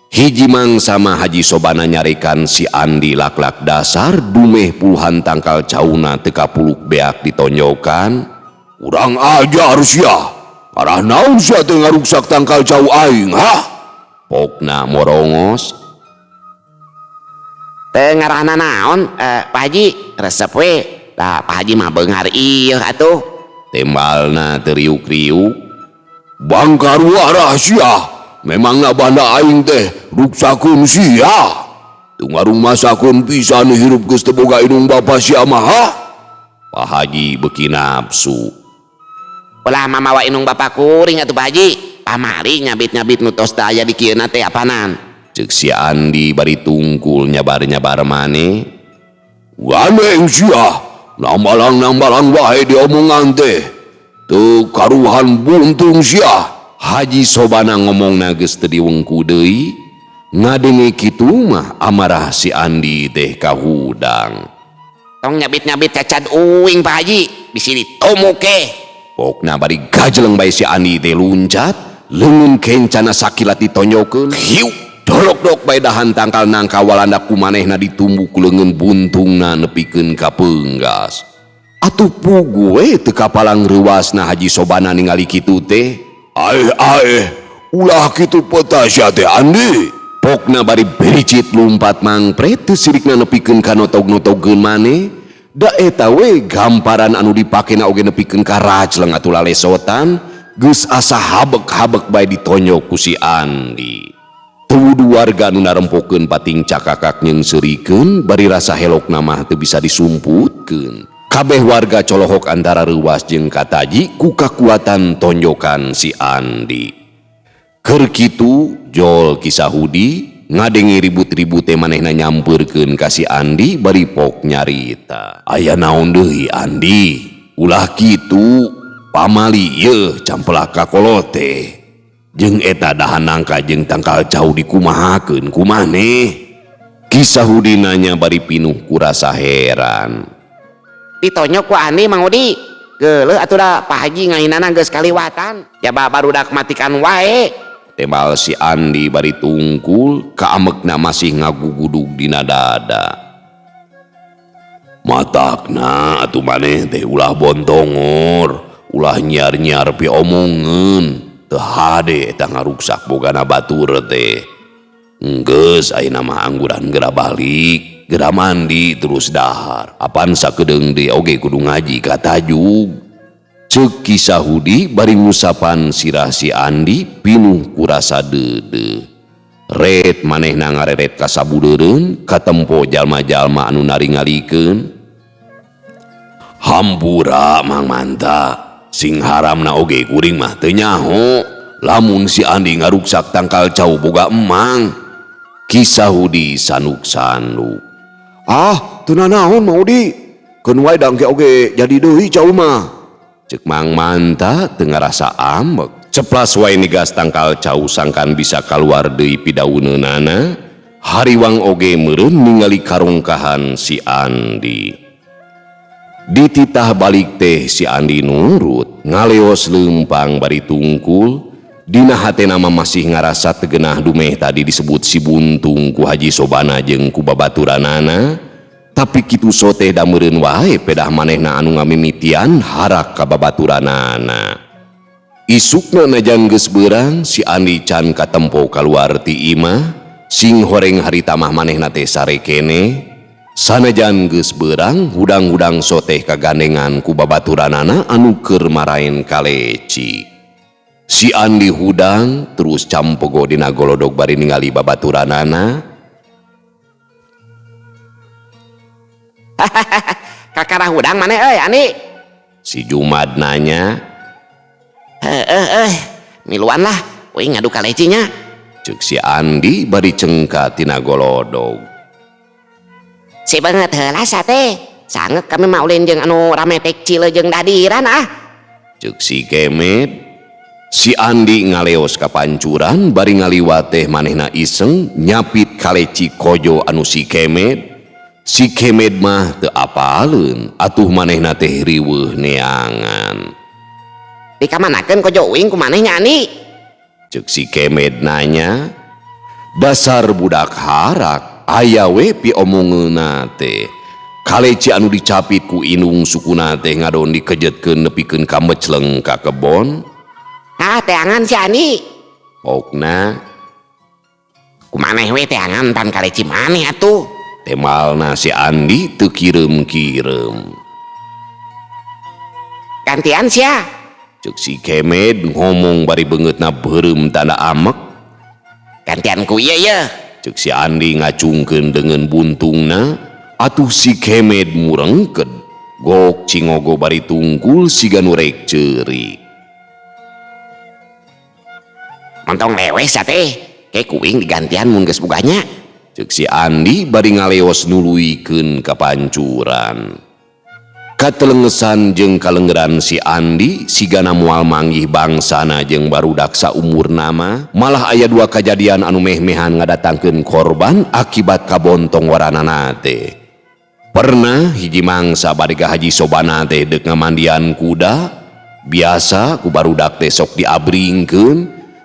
Hiji mangsa mah Haji Sobana nyarekan si Andi laklak dasar dumeh puluhan tangkal cauna teu kapuluk beak ditonjokan. Urang ajar sia, arah naon sia teu ngaruksak tangkal cau aing ha? Pokna morongos. Teu ngaranna naon Pak Haji resep we lah Pak Haji mah beunghar ieu atuh. Tembalna teu riuk-riuk. Bangkarua rahasia. Memangna banda aing teh ruksakeun sia. Tu ngarung masakeun pisan hirup geus teu boga indung bapa sia mah ha? Pak Haji beuki nafsu. Ulah mamawa indung bapa kuring atuh Pak Haji. Pamari nyabit-nyabit nu tos aya di kieuna teh apanan. Ceuk si Andi bari tungkul nyabar-nyabar maneh. Waneng sia, nambalang-nambalang wae diomongan teh. Teu karuhan buntung sia. Haji Sobana ngomongna geus teu diwengku deui. Ngadenge kitu mah amarah si Andi teh kahudang. Tong nyabit-nyabit cacad uing Pak Haji bisi ditomuke. Pokna bari gajeleng bae si Andi teh luncat leungeun kencana sakilat ditonyokeun. Hiu dolok-dolok bae dahan tangkal nangka walanda ku manehna ditumbuk ku leungeun buntungna nepikeun ka peunggas. Atuh pugu we teu kapalang reuasna Haji Sobana ningali kitu teh. Ulah kitu peta sia teh Andi. Pokna bari bericit lumpat mangpret teu sirikna nepikeun ka notog-notogkeun maneh. Da eta we gamparan anu dipakena oge nepikeun ka rajleng atuh lalesotan geus asa habek-habek bae ditonyok ku si Andi. Teu warga anu narempokeun pating cakakak nyeungseurikeun bari rasa helokna mah teu bisa disumputkeun. Kabeh warga colohok antara reuas jeung kataji ku kakuatan tonjokan si Andi. Keur kitu Jol Kisahudi ngadenge ribut-ribut teh manehna nyampeurkeun ka si Andi bari pok nyarita. Aya naon deui Andi? Ulah kitu pamali ieu campelak ka kolote. Jeung eta dahan nangka jeung tangkal cau dikumahakeun ku maneh. Kisahudi nanya bari pinuh ku rasa heran. Ditonyok ku Andi Mang Udi. Geuleuh atuh da Pak Haji ngainana geus kaliwatan. Jaba barudak matikan wae. Tembal si Andi bari tungkul kaamekna masih ngagugudug dina dada. Matakna atuh maneh teh ulah bontongor, ulah nyiar-nyiar pi omongeun. Teu hade eta ngaruksak bogana batur teh. Enggeus ayeuna mah angguran geura balik. Geura mandi terus dahar. Apan sakedeung deui oge kudu ngaji ka tajug. Ceuk Kisahudi bari ngusapan sirah si Andi pinuh ku rasa deudeuh. Ret manehna ngareret ka sabudeureun katempo jalma-jalma anu naringalikeun. Hampura Mang Manta, sing haramna oge kuring mah teu nyaho. Lamun si Andi ngaruksak tangkal cau boga emang. Kisahudi sanuk-sanuk. Ah, teu nanaon Maudi. keun wae dangke oge jadi deui cau mah. Cek Mang Manta teu ngarasa ambek. Ceplas wae nigas tangkal cau sangkan bisa kaluar deui pidauneunana, hariwang oge meureun ningali karongkahan si Andi. Dititah balik teh si Andi nurut, ngaleos leumpang bari tungkul, dina hatena mah masih ngarasa tegenah dumeh tadi disebut si buntung ku Haji Sobana jeung ku babaturanana, tapi kitu sote da meureun wae pedah manehna anu ngamimitian harak ka babaturanana. Isukna najan geus beurang si Andi can katempo kaluar ti imah, sing horeng harita mah manehna teh sare kene. Sanajan geus beurang hudang-hudang soteh kagandengan ku babaturanana anu keur maraen kaleci. Si Andi hudang terus campogo dina golodog bari ningali babaturanana. Kakara hudang mana Andi? Si Jumad nanya. Miluan lah, uing ngadu kalecinya. Cek si Andi bari cengka tina golodog. Si banget heula sate. Sanggeuk kami mah ulin jeung anu rame tekcil jeung dadiran ah. Cek si Kemet. Si Andi ngaleos ka pancuran bari ngaliwat teh manehna iseng nyapit kaleci kojo anu si Kemet. Si Kemet mah teu apaleun atuh manehna teh riweuh neangan. Dikamanakeun kojo uing ku manehnya Andi? Cek si Kemet nanya. Dasar budak harak. Aya we pi omongeuna teh. Kaleci anu dicapit ku indung sukuna teh ngadon dikejetkeun nepikeun ka mecleng ka kebon. Teangan si Andi. Pokna Kumaneh we teangan tan kaleci maneh atuh. temalna si Andi teu kirem-kirem. Gantian sia. Cek si Kemet ngomong bari beungeutna beureum tanda amek. Gantian ku ieu ye. Cek si Andi ngacungkeun dengan buntungna, atuh si Kemet murengked, gok cingogo bari tungkul siga nu rek ceuri. Montong lewes teh, ke kuing digantian mun geus boganya. Cek si Andi bari ngaleos nuluykeun ka pancuran. Katelengesan jeung kalenggeran si Andi sigana moal manggih bangsana jeung barudak saumurna mah malah aya dua kajadian anu meh-mehan ngadatangkeun korban akibat kabontong waranana teh. Pernah hiji mangsa bade ka Haji Sobana teh deuk ngamandian kuda, biasa ku barudak teh sok diabringkeun,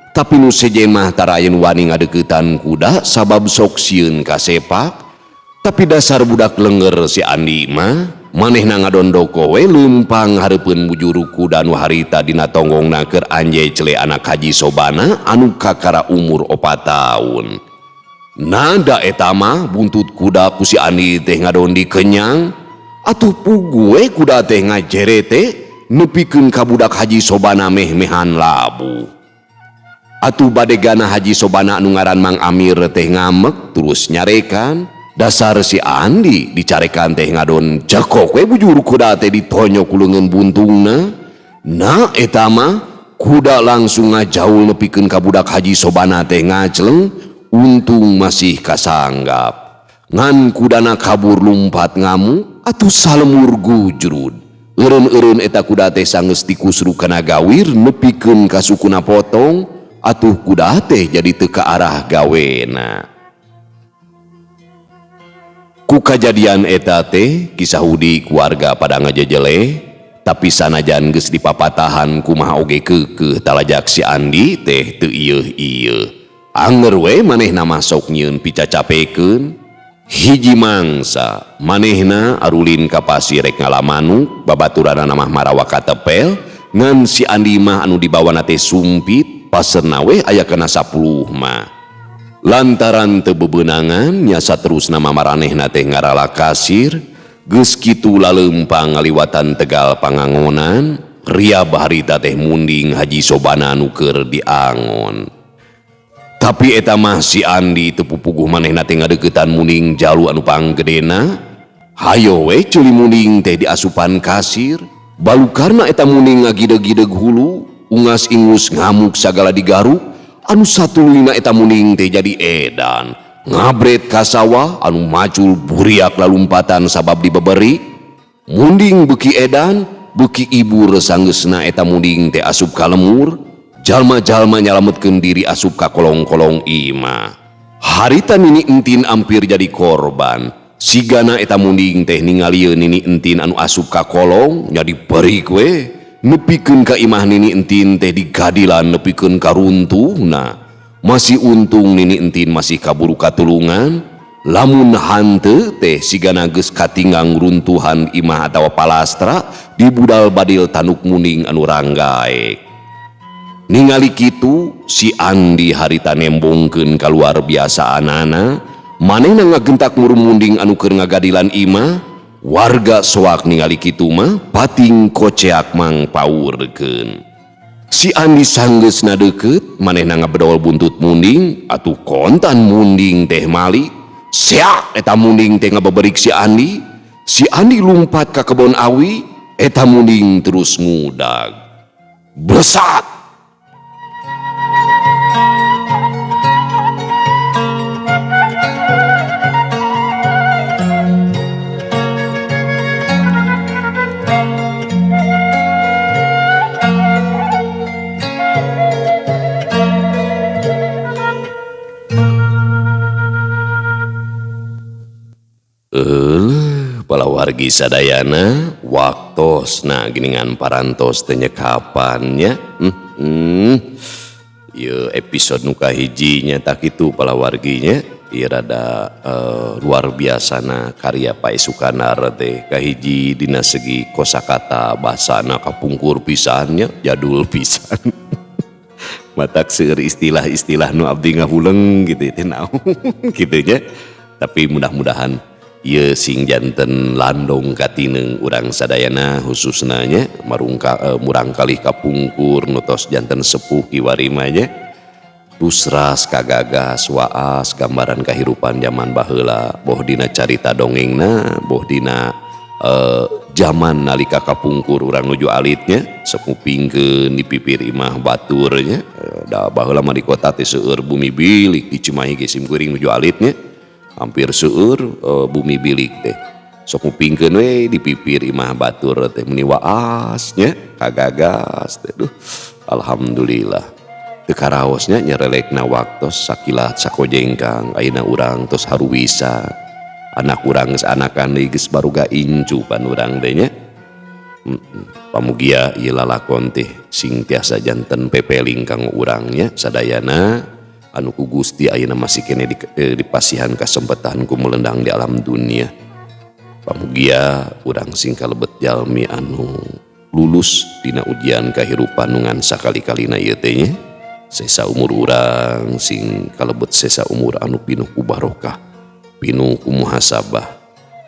tapi nu sejen mah tarayeun wani ngadeuketan kuda sabab sok sieun ka sepak. Tapi dasar budak lenger si Andi mah manehna ngadondoko we leumpang hareupeun bujuru kuda nu harita dina tonggongna keur anjay cele anak Haji Sobana anu kakara umur 4 taun. Nada eta mah buntut kuda ku si Andi teh ngadondi kenyang, atuh pugu we kuda teh ngajere teh nepikeun ka budak Haji Sobana meh-mehan labu. Atuh badegana Haji Sobana anu ngaran Mang Amir teh ngamek terus nyarekan. Dasar si Andi dicarekan teh ngadon cekok we bujur kuda teh ditonyok kuleungeun buntungna. Nah eta mah kuda langsung ngajaul nepikeun ka budak Haji Sobana teh ngacleng, untung masih kasanggap. Ngan kudana kabur lumpat ngamuk atuh salemur gujrud. Eureun-eureun eta kuda teh sanggeus dikusruk kana gawir nepikeun ka sukuna potong, atuh kuda teh jadi teu ka arah gawena. Ku kajadian eta teh kisah hudi keluarga pada ngajejele, tapi sanajan geus dipapatahan kumaha oge keukeuh talajak si Andi teh teu ieuh-ieuh. Anger we manehna masok nyieun picacapekeun. Hiji mangsa manehna arulin ka pasir rek ngalamanuk, babaturanna mah marawa ka tepel, ngan si Andi mah anu dibawana teh sumpit, paserna we aya kana 10 mah. Lantaran teu bebeunangan nyasa terus nama maranehna teh ngarala kasir, geus kitu laleumpang ngaliwatan tegal pangangonan, riab harita teh munding Haji Sobana nu keur diangon. Tapi eta mah si Andi teu pupuguh manehna teh ngadeuketan munding jalu anu panggedena. Hayo we ceuli munding teh diasupan kasir, balukarna eta munding ngagideg-gideg hulu, ungas ingus ngamuk sagala digaruk. Anu satulina eta munding teh jadi edan, ngabret ka sawah anu macul buriak lalumpatan sabab dibeberi. Munding beki edan, beki ibu resanggeusna eta munding teh asup ka lemur, jalma-jalma nyalametkeun diri asup ka kolong-kolong imah. Harita nini entin ampir jadi korban. Sigana eta munding teh ningalieun nini entin anu asup ka kolong jadi perik we. Nepikeun ka imah nini entin teh digadilan nepikeun ka runtuhna. Masih untung nini entin masih kaburu katulungan. Lamun hanteu teh sigana geus katinggang runtuhan imah atawa palastra di budal badil tanuk munding anu ranggaek. Ningali kitu si Andi harita nembongkeun ka luar biasa anana, manehna ngagentak murum munding anu keur ngagadilan imah. Warga soak ningali kitu mah pating koceak mangpaurkeun. Si Andi sanggeusna deukeut manehna ngabedol buntut munding atuh kontan munding teh mali. Seak eta munding teh ngabeberik si Andi. Si Andi lumpat ka kebon awi, eta munding terus ngudag. Blesat. Pala wargi sadayana waktosna geningan parantos teh nyekapannya. Ieu episode nu kahijinya tak kitu pala warginya ieu rada luar biasana karya Pak Esukandar teh kahiji dina segi kosakata basana kapungkur pisannya jadul pisan. Matak seueur istilah-istilah nu abdi ngahuleng gitu teh naon kitu nya. Tapi mudah-mudahan ieu sing janten landong katineng urang sadayana khususna nya murang kalih kapungkur nutos janten sepuh kiwari mah nya tusras kagagas waas gambaran kahirupan zaman baheula boh dina carita dongengna boh dina zaman nalika kapungkur urang nuju alitnya sepupingkeun di pipir imah baturnya da baheula mah di kota teh seueur bumi bilik di Cimahi ge simkuring nuju alitnya hampir seueur bumi bilik teh sok ngupingkeun we di pipir imah batur teh meni waas nya kagagas teh duh alhamdulillah teu karaosnya nyarelekna waktos sakilat sakojengkang ayeuna urang tos haruwisa anak urang geus anakan deui geus baruga incu pan urang teh nya pamugia ieu lalakon teh sing tiasa janten pepeling kang urangnya sadayana anu ku Gusti ayeuna masih kene dipasihan kasempatan ku melendang di alam dunia. Pamugia urang sing kalebet jalmi anu lulus dina ujian kahirupan nu ngan sakali-kalina ieu teh nya. Sesa umur urang sing kalebet sesa umur anu pinuh ku barokah, pinuh ku muhasabah.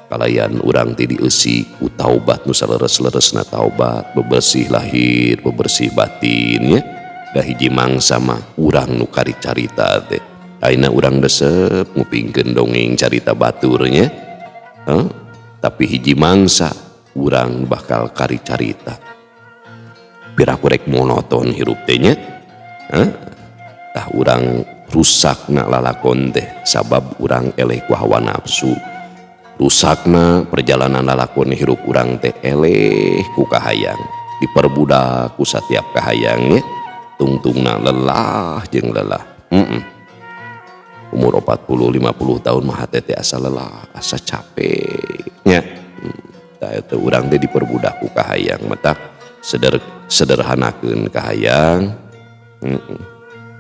Kalayan urang teh dieusi ku taubat nu saleres-leresna taubat, bebersih lahir, bebersih batin nya. Da hiji mangsa mah urang nu kari carita teh ayeuna urang desep ngupingkeun dongeng carita baturnya tapi hiji mangsa urang bakal kari carita piraku rek monoton hirup teh nya tah urang rusakna lalakon teh sabab urang eleh ku hawa nafsu rusakna perjalanan lalakon hirup urang teh eleh ku kahayang diperbudak ku satiap kahayangnya tungtungna lelah jeung lelah. Umur 40-50 tahun mah teh asa lelah, asa capek nya. Tah eta urang teh diperbudak ku kahayang mata sederhanakeun kahayang.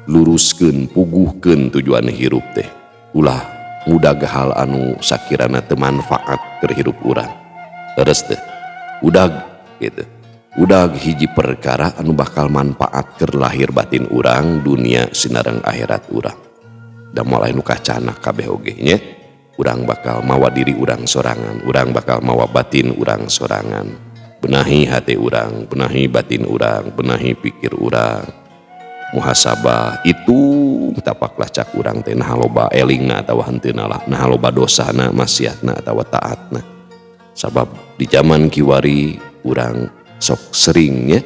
Luruskeun puguhkeun tujuan hirup teh. Ulah mudag hal anu sakirana teu manfaat keur hirup urang. Leres teh. Udag gitu. Udah hiji perkara anu bakal manfaat keur lahir batin urang dunia sinareng akhirat urang da mulai nu kacana kabeh oge nya urang bakal mawa diri urang sorangan urang bakal mawa batin urang sorangan benahi hati urang benahi batin urang benahi pikir urang muhasabah itu tapaklah cak urang teh nah loba elingna atawa henteuna lah nah loba dosana maksiatna atawa taatna sabab di zaman kiwari urang sok seringnya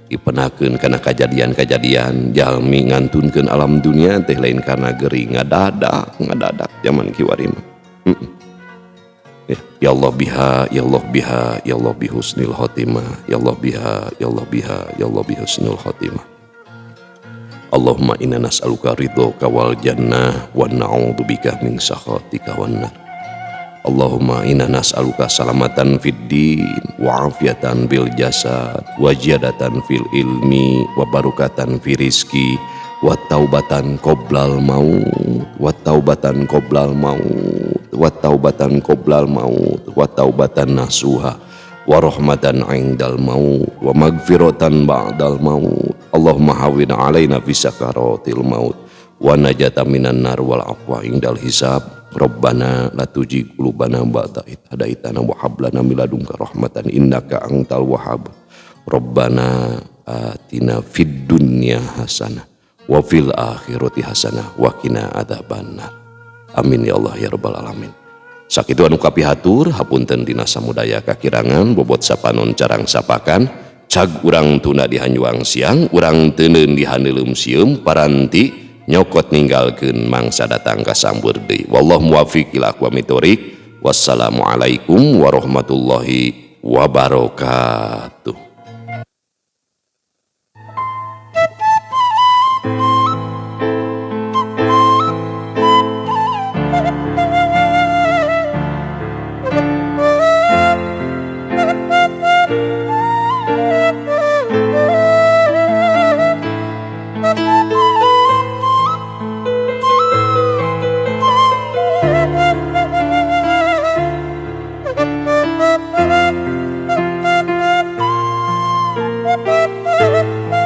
dipenakeun kana kajadian-kajadian jalmi ngantunkeun alam dunia teh lain karena gering ngadadak zaman kiwari mah Ya Allah biha, ya Allah biha, ya Allah bihusnil khotimah, ya Allah biha, ya Allah biha, ya Allah bihusnil khotimah. Allahumma inna nas'aluka ridhoka wal jannah wa na'udzubika min sakhatika wan nar. Allahumma inna nas'aluka salamatan fid din wa afiatan bil jasad wa ziyadatan fil ilmi wa barakatan fi rizki wa taubatan qoblal maut wa taubatan qoblal maut wa taubatan qoblal maut wa taubatan nasuha wa rahmatan 'indal maut wa magfiratan ba'dal maut. Allahumma hawwin 'alaina fi sakaratil maut wa najatan minan nar wal afwa 'indal hisab. Rabbana la tuzigh qulubana ba'da idh hadaitana wa hab lana min ladunka rahmatan innaka antal wahhab. Rabbana atina fid dunya hasanah wa fil akhirati hasanah wa qina adzabannar. Amin ya Allah ya rabbal alamin. Sakitu anu kapihatur hapunten dina samudaya kakirangan bobot sapanon carang sapakan cag urang tunda di hanjuang siang urang teuneun di haneuleum sieum paranti nyokot ninggalkeun mangsa datang ka sambeur deui. Wallahu muwaffiq ila aqwamit thoriq. Wassalamualaikum warahmatullahi wabarakatuh. Thank you.